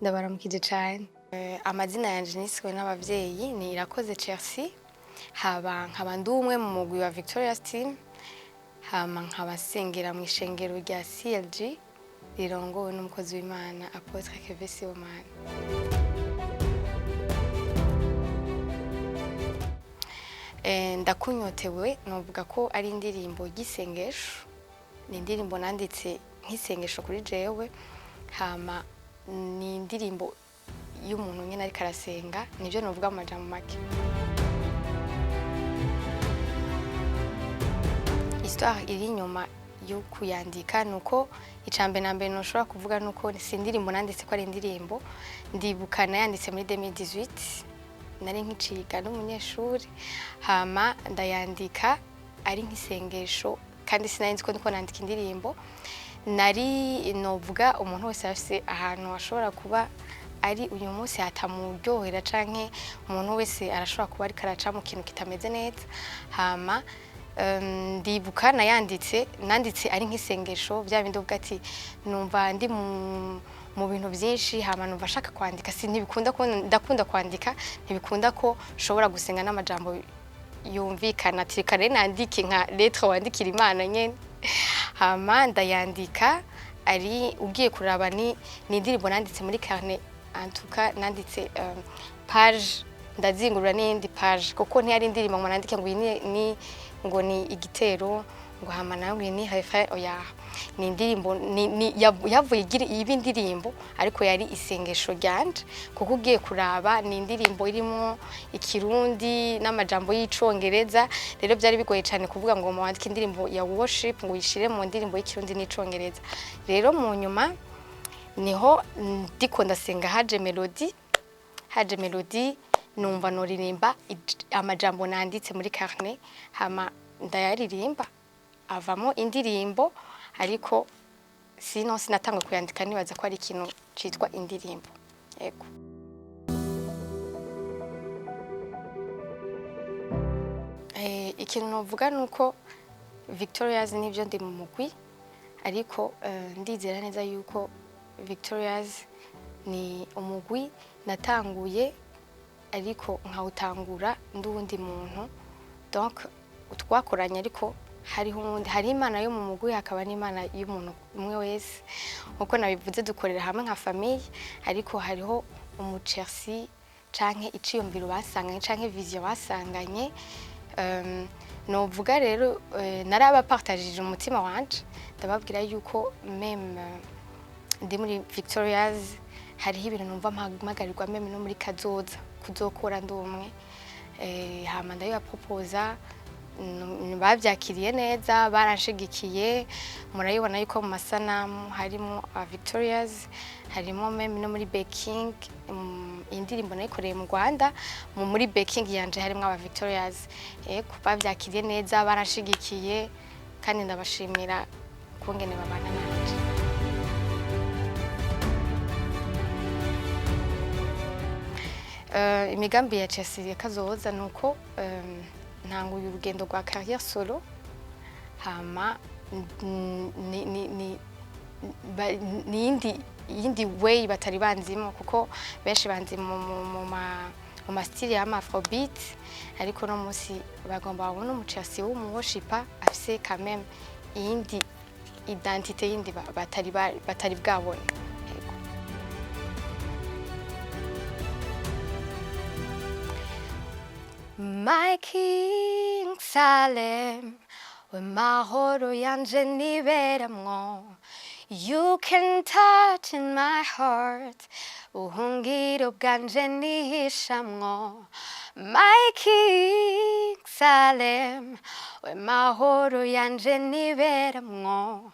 ndabaramukije cane. Amazina yanje niswe n'abavyeyi ni Irakoze Chelsea, nkaba ndi umwe mu mugwi wa Victoria's Team, nkaba nsengera mw'ishengero rya CLG rirongowe n'umukozi w'Imana Apotre Kevin Sibomana. Ndakunyotewe novuga ko ari indirimbo y'isengesho, ni indirimbo nanditse nk'isengesho kuri jewe, ni indirimbo y'umuntu nyene ariko arasenga, nivyo novuga mu majambo make. Histoire iri inyuma yo kuyandika nuko icambere na mbere noshobora kuvuga nuko si indirimbo nanditse ko ari indirimbo, ndibuka nayanditse muri 2018 nari nkiciga n'umunyeshuri, ndayandika ari nk'isengesho kandi sinari nzi ko ndiko nandika indirimbo. Nari novuga umuntu wese afise ahantu ashobora kuba ari uyu munsi hatamuryohera canke umuntu wese arashobora kuba ariko araca mu kintu kitameze neza. Ndibuka nanditse ari nk'isengesho, vya bindi uvuga ati numva ndi mu bintu vyinshi, numva nshaka kwandika, ndakunda kwandika, ntibikunda ko nshobora gusenga n'amajambo yumvikana, ati reka rero nandike nka lettre wandikira Imana nyene. Ndayandika ari ugiye kuraba ni indirimbo nanditse muri carnet, en tout cas nanditse page ndazingurura n'indi page, kuko ntiyari indirimbo ngo nandike ngo ni igitero ngo nawe ni refrain, oya, ni indirimbo yavuye iba indirimbo ariko yari isengesho ryanje, kuko ugiye kuraba ni indirimbo irimo ikirundi n'amajambo y'icongereza. Rero byari bigoye cyane kuvuga ngo wandike indirimbo ya worship ngo uyishire mu ndirimbo y'ikirundi n'icongereza. Rero mu nyuma niho ndiko ndasenga haje melody numva noririmba amajambo nanditse muri carnet, ndayaririmba avamo indirimbo, ariko sinatangwe kuyandika nibaza ko ari ikintu citwa indirimbo. Yego. Ikintu novuga nuko Victoria's nivyo ndi mu mugwi, ariko ndizera neza yuko Victoria's ni umugwi natanguye ariko nkawutangura ndundi muntu, donc twakoranye ariko hari Imana yo mu mugwi, hakaba n'Imana y'umuntu umwe wese. Nkuko nabivuze dukorera hamwe nka famille, ariko hariho umucersi canke iciyumviro basanganye canke vision basanganye. Novuga rero narabapartagije umutima wanje, ndababwira yuko meme ndi muri Victoria's hariho ibintu numva mpamagarirwa meme no muri kazoza kuzokora ndumwe. Ndabibaproposa, bavyakiriye neza, baranshigikiye. Murayibona yuko mu masanamu harimo Victoria's, harimo meme no muri baking, indirimbo nayikoreye mu Rwanda, muri baking yanje harimo Victoria's. Bavyakiriye neza, baranshigikiye, kandi ndabashimira kungene babana nanje. Imigambi ya Chelsea kazoza nuko ntanguye urugendo rwa carrière solo, yindi way batari banzimo, kuko benshi banzi mu style ya afrobeat, ariko no musi bagomba babona mu Chelsea w'umuworshipa afise quand même yindi identité yindi batari bwabone. My King Salem, we mahoro yanje niberamwo. You can touch in my heart, ubuhungiro bwanje nihishamwo. My King Salem, we mahoro yanje niberamwo.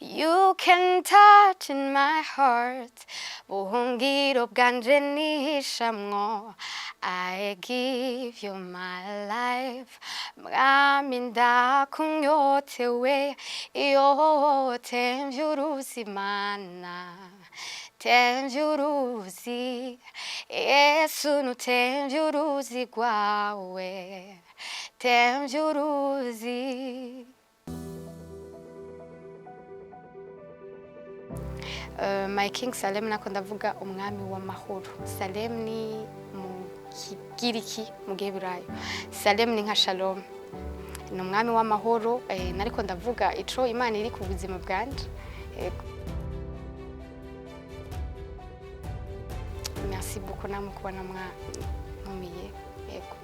You can touch in my heart, ubuhungiro bwanje nihishamwo. I give you my life, mwami ndakunyotewe, iyo temvye uruzi Mana, temvye uruzi Yesu, nutemvye uruzi rwawe, temvye uruzi. My King Salem nako ndavuga umwami w'amahoro. Salem ni mu Kigiriki mu Giheburayo. Salem ni nka Shalom. Ni umwami w'amahoro nariko ndavuga ico Imana iri ku buzima bwanje. Merci beaucoup namwe kubona mwantumiye. Yego.